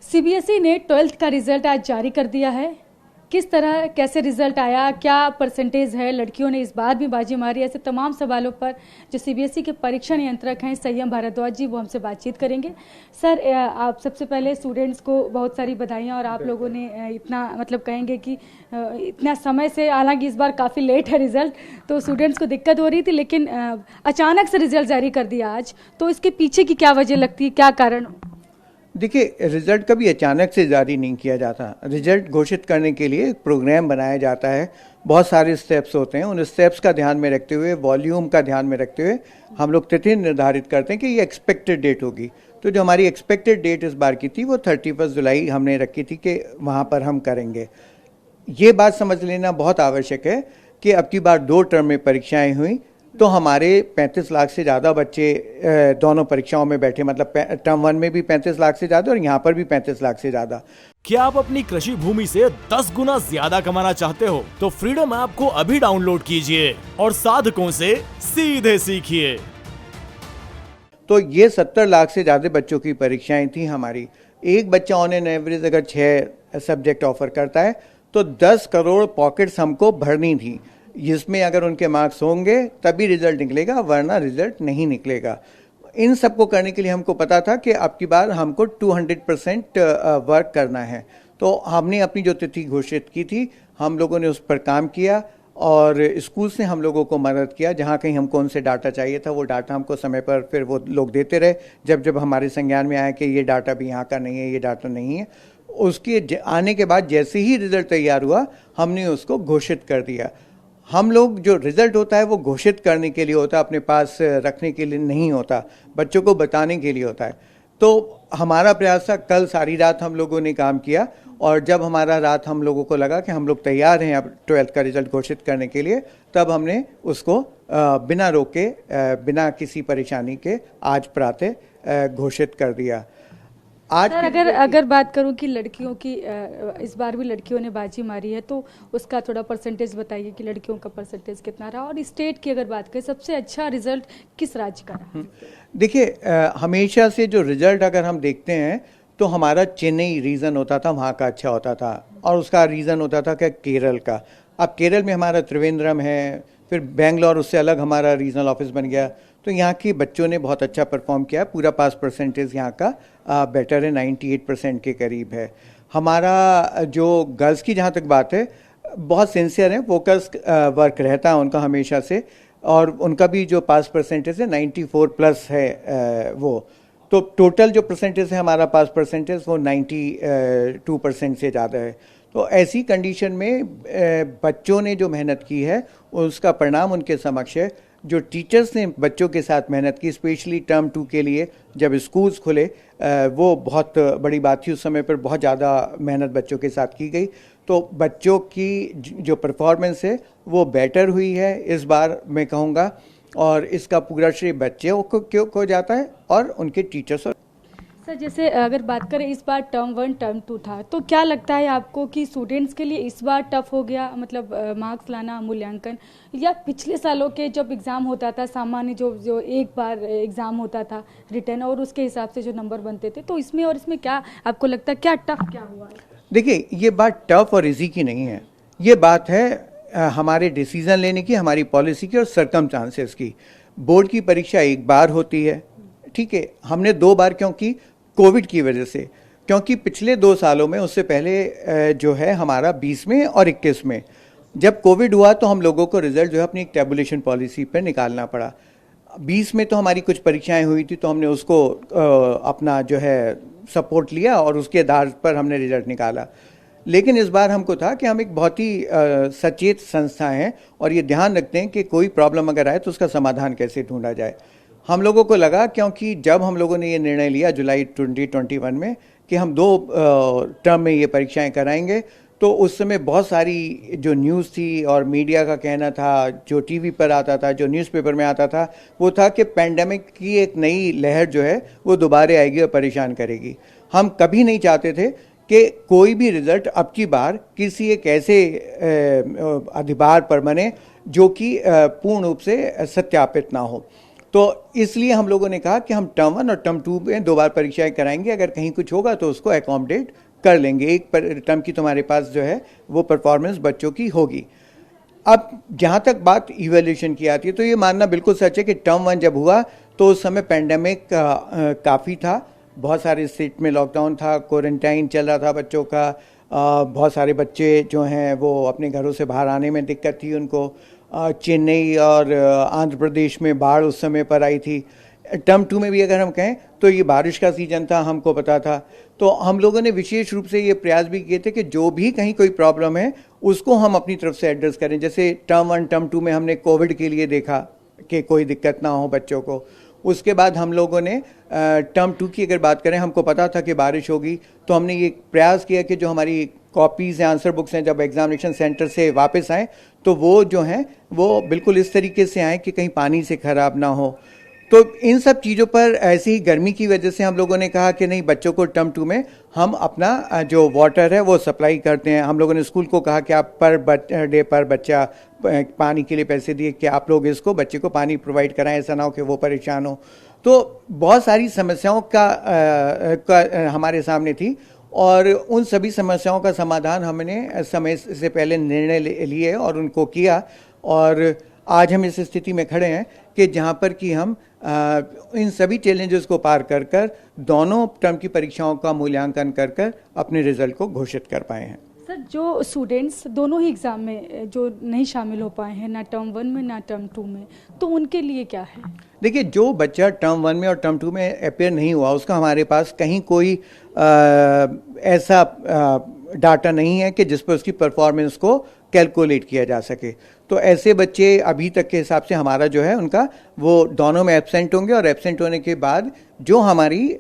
CBSE ने 12th का result आज जारी कर दिया है। किस तरह कैसे रिजल्ट आया, क्या परसेंटेज है, लड़कियों ने इस बार भी बाजी मारी, ऐसे तमाम सवालों पर जो सीबीएसई के परीक्षा नियंत्रक हैं संयम भारद्वाज जी, वो हमसे बातचीत करेंगे। सर, आप सबसे पहले स्टूडेंट्स को बहुत सारी बधाइयाँ, और आप लोगों ने इतना मतलब कहेंगे कि इतना समय से, हालांकि इस बार काफ़ी लेट है रिजल्ट, तो स्टूडेंट्स को दिक्कत हो रही थी, लेकिन अचानक से रिजल्ट जारी कर दिया आज, तो इसके पीछे की क्या वजह लगती है, क्या कारण? देखिए, रिजल्ट कभी अचानक से जारी नहीं किया जाता। रिजल्ट घोषित करने के लिए एक प्रोग्राम बनाया जाता है, बहुत सारे स्टेप्स होते हैं। उन स्टेप्स का ध्यान में रखते हुए, वॉल्यूम का ध्यान में रखते हुए हम लोग तिथि निर्धारित करते हैं कि ये एक्सपेक्टेड डेट होगी। तो जो हमारी एक्सपेक्टेड डेट इस बार की थी वो 31 जुलाई हमने रखी थी कि वहाँ पर हम करेंगे। ये बात समझ लेना बहुत आवश्यक है कि अब की बार 2 टर्म में परीक्षाएं हुई, तो हमारे 35 लाख से ज़्यादा बच्चे दोनों परीक्षाओं में बैठे, मतलब टर्म 1 में भी 35 लाख से ज़्यादा और यहाँ पर भी 35 लाख से ज़्यादा। क्या आप अपनी कृषि भूमि से 10 गुना ज्यादा कमाना चाहते हो? तो फ्रीडम ऐप को अभी डाउनलोड कीजिए और साधकों से सीधे सीखिए। तो ये 70 लाख से ज़्यादा बच्चों की परीक्षाएं थी हमारी। एक बच्चा ऑन एन एवरेज अगर 6 सब्जेक्ट ऑफर करता है तो 10 करोड़ पॉकेट्स हमको भरनी थी, जिसमें अगर उनके मार्क्स होंगे तभी रिजल्ट निकलेगा, वरना रिजल्ट नहीं निकलेगा। इन सबको करने के लिए हमको पता था कि अब की बार हमको 200% वर्क करना है। तो हमने अपनी जो तिथि घोषित की थी, हम लोगों ने उस पर काम किया और स्कूल से हम लोगों को मदद किया। जहाँ कहीं हमको उनसे डाटा चाहिए था, वो डाटा हमको समय पर फिर वो लोग देते रहे। जब जब हमारे संज्ञान में आया कि ये डाटा भी यहाँ का नहीं है, ये डाटा नहीं है, उसके आने के बाद जैसे ही रिजल्ट तैयार हुआ, हमने उसको घोषित कर दिया। हम लोग, जो रिजल्ट होता है वो घोषित करने के लिए होता है, अपने पास रखने के लिए नहीं होता, बच्चों को बताने के लिए होता है। तो हमारा प्रयास था, कल सारी रात हम लोगों ने काम किया, और जब हमारा रात हम लोगों को लगा कि हम लोग तैयार हैं अब 12th का रिजल्ट घोषित करने के लिए, तब हमने उसको बिना रोके, बिना किसी परेशानी के आज प्रातः घोषित कर दिया। आज सर, अगर बात करूं कि लड़कियों की, इस बार भी लड़कियों ने बाजी मारी है, तो उसका थोड़ा परसेंटेज बताइए कि लड़कियों का परसेंटेज कितना रहा, और स्टेट की अगर बात करें, सबसे अच्छा रिजल्ट किस राज्य का रहा? देखिए, हमेशा से जो रिजल्ट अगर हम देखते हैं तो हमारा चेन्नई रीजन होता था, वहाँ का अच्छा होता था, और उसका रीजन होता था कि केरल का। अब केरल में हमारा त्रिवेंद्रम है, फिर बेंगलोर, उससे अलग हमारा रीजनल ऑफिस बन गया। तो यहाँ के बच्चों ने बहुत अच्छा परफॉर्म किया, पूरा पास परसेंटेज यहाँ का बेटर है, 98% के करीब है। हमारा जो गर्ल्स की जहाँ तक बात है, बहुत सिंसियर है, फोकस वर्क रहता है उनका हमेशा से, और उनका भी जो पास परसेंटेज है 94+ है वो। तो टोटल जो परसेंटेज है हमारा पास परसेंटेज, वो 92% से ज़्यादा है। तो ऐसी कंडीशन में बच्चों ने जो मेहनत की है उसका परिणाम उनके समक्ष है। जो टीचर्स ने बच्चों के साथ मेहनत की, स्पेशली टर्म 2 के लिए जब स्कूल्स खुले, वो बहुत बड़ी बात थी। उस समय पर बहुत ज़्यादा मेहनत बच्चों के साथ की गई, तो बच्चों की जो परफॉर्मेंस है वो बेटर हुई है इस बार, मैं कहूँगा, और इसका पूरा श्रेय बच्चों को जाता है और उनके टीचर्स। सर, जैसे अगर बात करें, इस बार टर्म 1 टर्म 2 था, तो क्या लगता है आपको कि स्टूडेंट्स के लिए इस बार टफ हो गया, मतलब मार्क्स लाना, मूल्यांकन, या पिछले सालों के जब एग्ज़ाम होता था सामान्य, जो एक बार एग्ज़ाम होता था रिटर्न, और उसके हिसाब से जो नंबर बनते थे, तो इसमें और इसमें क्या आपको लगता है, क्या टफ क्या हुआ? देखिए, ये बात टफ और इजी की नहीं है, ये बात है हमारे डिसीजन लेने की, हमारी पॉलिसी की और सर्कमस्टांसेस की। बोर्ड की परीक्षा एक बार होती है, ठीक है, हमने 2 बार क्यों की? कोविड की वजह से, क्योंकि पिछले 2 सालों में, उससे पहले जो है हमारा 20 में और 21 में, जब कोविड हुआ तो हम लोगों को रिजल्ट जो है अपनी एक टेबुलेशन पॉलिसी पर निकालना पड़ा। 20 में तो हमारी कुछ परीक्षाएं हुई थी, तो हमने उसको अपना जो है सपोर्ट लिया और उसके आधार पर हमने रिजल्ट निकाला। लेकिन इस बार हमको था कि हम एक बहुत ही सचेत संस्था हैं और ये ध्यान रखते हैं कि कोई प्रॉब्लम अगर आए तो उसका समाधान कैसे ढूंढा जाए। हम लोगों को लगा, क्योंकि जब हम लोगों ने ये निर्णय लिया जुलाई 2021 में कि हम 2 टर्म में ये परीक्षाएं कराएंगे, तो उस समय बहुत सारी जो न्यूज़ थी और मीडिया का कहना था, जो टीवी पर आता था, जो न्यूज़पेपर में आता था, वो था कि पैंडेमिक की एक नई लहर जो है वो दोबारा आएगी और परेशान करेगी। हम कभी नहीं चाहते थे कि कोई भी रिजल्ट अब की बार किसी एक ऐसे अधिभार पर बने जो कि पूर्ण रूप से सत्यापित ना हो। तो इसलिए हम लोगों ने कहा कि हम टर्म 1 और टर्म 2 में 2 बार परीक्षाएं कराएंगे, अगर कहीं कुछ होगा तो उसको एकोमोडेट कर लेंगे, एक टर्म की तुम्हारे पास जो है वो परफॉर्मेंस बच्चों की होगी। अब जहाँ तक बात इवैल्यूएशन की आती है तो ये मानना बिल्कुल सच है कि टर्म 1 जब हुआ तो उस समय पेंडेमिक काफ़ी था, बहुत सारे स्टेट में लॉकडाउन था, क्वारंटाइन चल रहा था बच्चों का, बहुत सारे बच्चे जो हैं वो अपने घरों से बाहर आने में दिक्कत थी उनको। चेन्नई और आंध्र प्रदेश में बाढ़ उस समय पर आई थी। टर्म 2 में भी अगर हम कहें तो ये बारिश का सीजन था, हमको पता था, तो हम लोगों ने विशेष रूप से ये प्रयास भी किए थे कि जो भी कहीं कोई प्रॉब्लम है उसको हम अपनी तरफ से एड्रेस करें। जैसे टर्म 1 टर्म 2 में हमने कोविड के लिए देखा कि कोई दिक्कत ना हो बच्चों को। उसके बाद हम लोगों ने टर्म 2 की अगर बात करें, हमको पता था कि बारिश होगी, तो हमने ये प्रयास किया कि जो हमारी कॉपीज़ हैं, आंसर बुक्स हैं, जब एग्जामिनेशन सेंटर से वापस आएँ तो वो जो हैं वो बिल्कुल इस तरीके से आएँ कि कहीं पानी से ख़राब ना हो। तो इन सब चीज़ों पर ऐसी ही गर्मी की वजह से हम लोगों ने कहा कि नहीं, बच्चों को टर्म 2 में हम अपना जो वाटर है वो सप्लाई करते हैं। हम लोगों ने स्कूल को कहा कि आप पर डे पर बच्चा पानी के लिए पैसे दिए कि आप लोग इसको बच्चे को पानी प्रोवाइड कराएं, ऐसा ना हो कि वो परेशान हो। तो बहुत सारी समस्याओं का हमारे सामने थी और उन सभी समस्याओं का समाधान हमने समय से पहले निर्णय लिए और उनको किया, और आज हम इस स्थिति में खड़े हैं कि जहाँ पर कि हम इन सभी चैलेंजेस को पार कर कर दोनों टर्म की परीक्षाओं का मूल्यांकन कर कर अपने रिजल्ट को घोषित कर पाए हैं। सर, जो स्टूडेंट्स दोनों ही एग्ज़ाम में जो नहीं शामिल हो पाए हैं, ना टर्म 1 में ना टर्म 2 में, तो उनके लिए क्या है? देखिए, जो बच्चा टर्म 1 में और टर्म 2 में अपेयर नहीं हुआ उसका हमारे पास कहीं कोई ऐसा डाटा नहीं है कि जिस पर उसकी परफॉर्मेंस को कैलकुलेट किया जा सके। तो ऐसे बच्चे अभी तक के हिसाब से हमारा जो है उनका वो दोनों में एब्सेंट होंगे, और एब्सेंट होने के बाद जो हमारी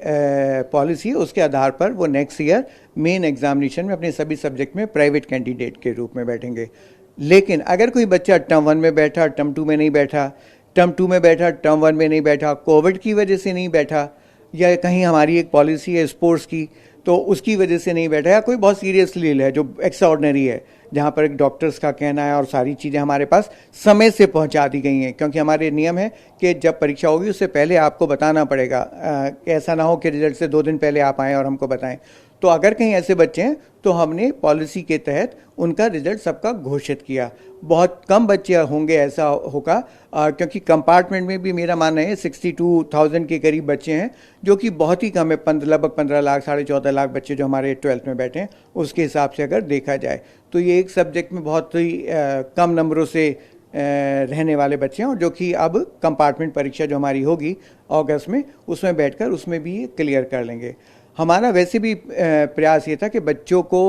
पॉलिसी है उसके आधार पर वो नेक्स्ट ईयर मेन एग्जामिनेशन में अपने सभी सब्जेक्ट में प्राइवेट कैंडिडेट के रूप में बैठेंगे। लेकिन अगर कोई बच्चा टर्म 1 में बैठा, टर्म 2 में नहीं बैठा, टर्म 2 में बैठा, टर्म 1 में नहीं बैठा, कोविड की वजह से नहीं बैठा, या कहीं हमारी एक पॉलिसी है स्पोर्ट्स की तो उसकी वजह से नहीं बैठा, या कोई बहुत सीरियस लील है जो एक्स्ट्राऑर्डिनरी है जहाँ पर एक डॉक्टर्स का कहना है और सारी चीज़ें हमारे पास समय से पहुँचा दी गई हैं, क्योंकि हमारे नियम है कि जब परीक्षा होगी उससे पहले आपको बताना पड़ेगा, ऐसा ना हो कि रिजल्ट से 2 दिन पहले आप आएँ और हमको बताएं। तो अगर कहीं ऐसे बच्चे हैं तो हमने पॉलिसी के तहत उनका रिजल्ट सबका घोषित किया। बहुत कम बच्चे होंगे ऐसा होगा, क्योंकि कंपार्टमेंट में भी मेरा मानना है 62,000 के करीब बच्चे हैं, जो कि बहुत ही कम है। लगभग 15 लाख 14.5 लाख बच्चे जो हमारे 12th में बैठे हैं, उसके हिसाब से अगर देखा जाए तो ये एक सब्जेक्ट में बहुत ही कम नंबरों से रहने वाले बच्चे हैं, और जो कि अब कंपार्टमेंट परीक्षा जो हमारी होगी अगस्त में, उसमें बैठकर उसमें भी क्लियर कर लेंगे। हमारा वैसे भी प्रयास ये था कि बच्चों को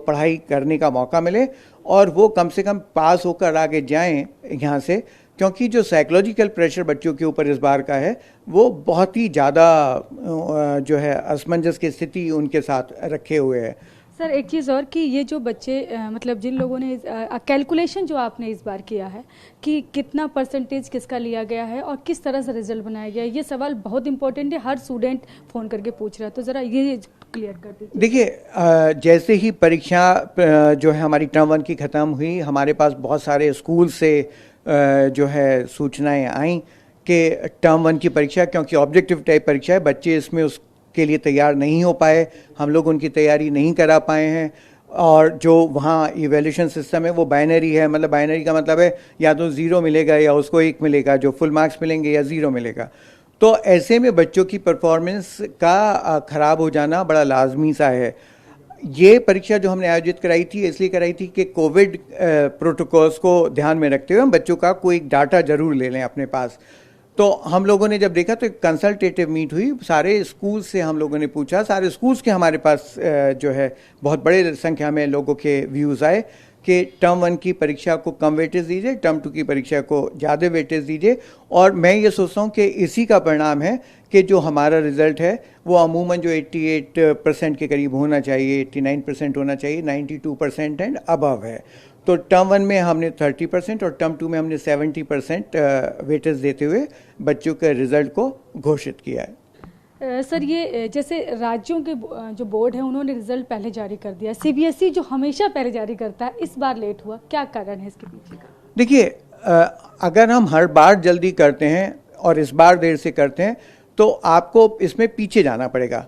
पढ़ाई करने का मौका मिले और वो कम से कम पास होकर आगे जाएं यहाँ से, क्योंकि जो साइकोलॉजिकल प्रेशर बच्चों के ऊपर इस बार का है वो बहुत ही ज़्यादा जो है असमंजस की स्थिति उनके साथ रखे हुए है। सर, एक चीज़ और कि ये जो बच्चे मतलब जिन लोगों ने कैलकुलेशन जो आपने इस बार किया है कि कितना परसेंटेज किसका लिया गया है और किस तरह से रिजल्ट बनाया गया है, ये सवाल बहुत इंपॉर्टेंट है, हर स्टूडेंट फ़ोन करके पूछ रहा है, तो ज़रा ये क्लियर कर दीजिए। देखिए, जैसे ही परीक्षा जो है हमारी टर्म 1 की ख़त्म हुई, हमारे पास बहुत सारे स्कूल से जो है सूचनाएं आईं कि टर्म 1 की परीक्षा, क्योंकि ऑब्जेक्टिव टाइप परीक्षा है, बच्चे इसमें के लिए तैयार नहीं हो पाए, हम लोग उनकी तैयारी नहीं करा पाए हैं, और जो वहाँ इवैल्यूएशन सिस्टम है वो बाइनरी है। मतलब बाइनरी का मतलब है या तो 0 मिलेगा या उसको 1 मिलेगा, जो फुल मार्क्स मिलेंगे, या 0 मिलेगा। तो ऐसे में बच्चों की परफॉर्मेंस का ख़राब हो जाना बड़ा लाजमी सा है। ये परीक्षा जो हमने आयोजित कराई थी इसलिए कराई थी कि कोविड प्रोटोकॉल्स को ध्यान में रखते हुए हम बच्चों का कोई डाटा जरूर ले लें अपने पास। तो हम लोगों ने जब देखा तो एक कंसल्टेटिव मीट हुई, सारे स्कूल से हम लोगों ने पूछा, सारे स्कूल्स के हमारे पास जो है बहुत बड़े संख्या में लोगों के व्यूज़ आए कि टर्म 1 की परीक्षा को कम वेटेज दीजिए, टर्म 2 की परीक्षा को ज़्यादा वेटेज दीजिए। और मैं ये सोचता हूँ कि इसी का परिणाम है कि जो हमारा रिज़ल्ट है वो अमूमन जो 88% के करीब होना चाहिए, 89% होना चाहिए, 92% एंड अबव है। तो टर्म 1 में हमने 30% और टर्म 2 में हमने 70% वेटेज देते हुए बच्चों के रिज़ल्ट को घोषित किया है। सर, ये जैसे राज्यों के जो बोर्ड है उन्होंने रिजल्ट पहले जारी कर दिया, सीबीएसई जो हमेशा पहले जारी करता है, इस बार लेट हुआ, क्या कारण है इसके पीछे का? देखिए, अगर हम हर बार जल्दी करते हैं और इस बार देर से करते हैं तो आपको इसमें पीछे जाना पड़ेगा।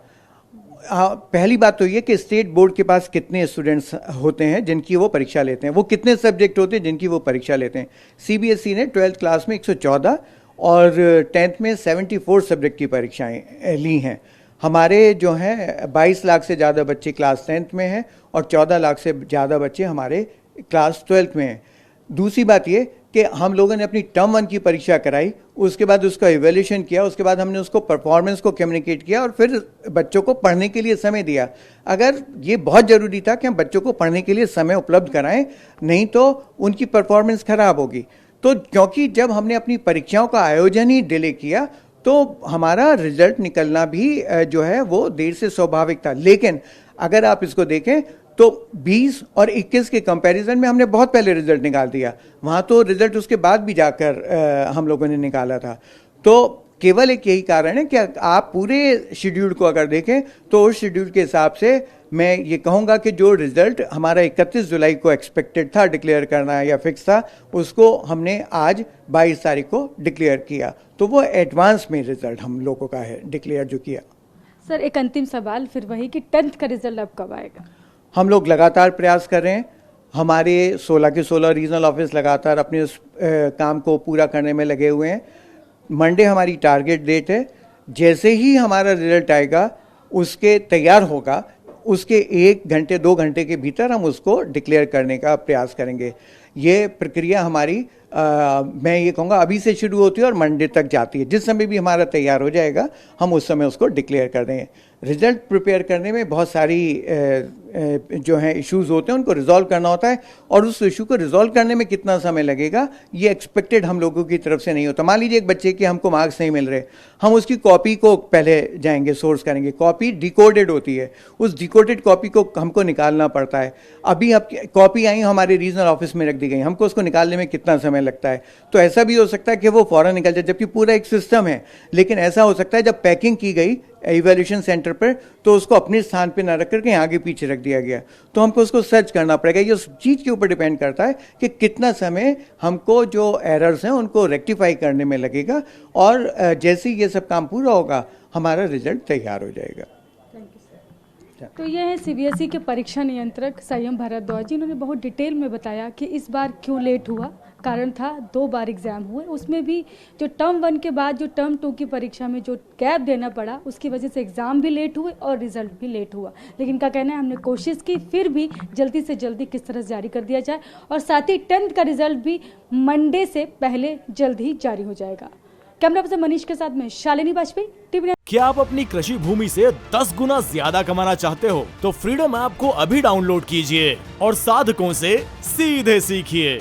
पहली बात तो ये कि स्टेट बोर्ड के पास कितने स्टूडेंट्स होते हैं जिनकी वो परीक्षा लेते हैं, वो कितने सब्जेक्ट होते हैं जिनकी वो परीक्षा लेते हैं। सीबीएसई ने 12th क्लास में 114 और 10th में 74 सब्जेक्ट की परीक्षाएं ली हैं। हमारे जो हैं 22 लाख से ज़्यादा बच्चे क्लास 10th में हैं और 14 लाख से ज़्यादा बच्चे हमारे क्लास 12th में हैं। दूसरी बात ये कि हम लोगों ने अपनी टर्म 1 की परीक्षा कराई, उसके बाद उसका इवैल्यूएशन किया, उसके बाद हमने उसको परफॉर्मेंस को कम्युनिकेट किया और फिर बच्चों को पढ़ने के लिए समय दिया। अगर ये बहुत ज़रूरी था कि हम बच्चों को पढ़ने के लिए समय उपलब्ध कराएं, नहीं तो उनकी परफॉर्मेंस खराब होगी। तो क्योंकि जब हमने अपनी परीक्षाओं का आयोजन ही डिले किया तो हमारा रिजल्ट निकलना भी जो है वो देर से स्वाभाविक था। लेकिन अगर आप इसको देखें तो 20 और 21 के कंपैरिजन में हमने बहुत पहले रिजल्ट निकाल दिया। वहाँ तो रिजल्ट उसके बाद भी जाकर हम लोगों ने निकाला था। तो केवल एक यही कारण है कि आप पूरे शेड्यूल को अगर देखें तो उस शेड्यूल के हिसाब से मैं ये कहूँगा कि जो रिजल्ट हमारा 31 जुलाई को एक्सपेक्टेड था डिक्लेयर करना या फिक्स था, उसको हमने आज 22 तारीख को डिक्लेयर किया। तो वो एडवांस में रिजल्ट हम लोगों का है डिक्लेयर जो किया। सर एक अंतिम सवाल फिर वही कि 10th का रिजल्ट अब कब आएगा? हम लोग लगातार प्रयास कर रहे हैं। हमारे 16 के 16 रीजनल ऑफिस लगातार अपने उस काम को पूरा करने में लगे हुए हैं। मंडे हमारी टारगेट डेट है। जैसे ही हमारा रिजल्ट आएगा उसके तैयार होगा, उसके 1 घंटे 2 घंटे के भीतर हम उसको डिक्लेयर करने का प्रयास करेंगे। ये प्रक्रिया हमारी मैं ये कहूँगा अभी से शुरू होती है और मंडे तक जाती है। जिस समय भी हमारा तैयार हो जाएगा हम उस समय उसको डिक्लेयर कर देंगे। रिजल्ट प्रिपेयर करने में बहुत सारी जो हैं इश्यूज होते हैं, उनको रिजॉल्व करना होता है और उस इशू को रिजॉल्व करने में कितना समय लगेगा ये एक्सपेक्टेड हम लोगों की तरफ से नहीं होता। मान लीजिए एक बच्चे के हमको मार्क्स नहीं मिल रहे, हम उसकी कॉपी को पहले जाएंगे सोर्स करेंगे। कॉपी डिकोडेड होती है, उस डिकोडेड कॉपी को हमको निकालना पड़ता है। अभी अब कॉपी आई हमारे रीजनल ऑफिस में रख दी गई, हमको उसको निकालने में कितना समय लगता है। तो ऐसा भी हो सकता है कि वो फौरन निकल जाए, जबकि पूरा एक सिस्टम है। लेकिन ऐसा हो सकता है जब पैकिंग की गई इवैल्यूएशन सेंटर पर तो उसको अपने स्थान पे ना रख करके आगे पीछे रख दिया गया, तो हमको उसको सर्च करना पड़ेगा। ये उस चीज़ के ऊपर डिपेंड करता है कि कितना समय हमको जो एरर्स हैं उनको रेक्टिफाई करने में लगेगा और जैसे ही ये सब काम पूरा होगा हमारा रिजल्ट तैयार हो जाएगा। तो ये है सीबीएसई के परीक्षा नियंत्रक संयम भारद्वाज जी। इन्होंने बहुत डिटेल में बताया कि इस बार क्यों लेट हुआ। कारण था 2 बार एग्ज़ाम हुए, उसमें भी जो टर्म 1 के बाद जो टर्म 2 की परीक्षा में जो गैप देना पड़ा उसकी वजह से एग्ज़ाम भी लेट हुए और रिजल्ट भी लेट हुआ। लेकिन क्या कहना है, हमने कोशिश की फिर भी जल्दी से जल्दी किस तरह जारी कर दिया जाए और साथ ही 10th का रिजल्ट भी मंडे से पहले जल्द ही जारी हो जाएगा। कैमरा पर्सन मनीष के साथ में शालिनी वाजपेयी, टीवी। क्या आप अपनी कृषि भूमि से 10 गुना ज्यादा कमाना चाहते हो तो फ्रीडम ऐप को अभी डाउनलोड कीजिए और साधकों से सीधे सीखिए।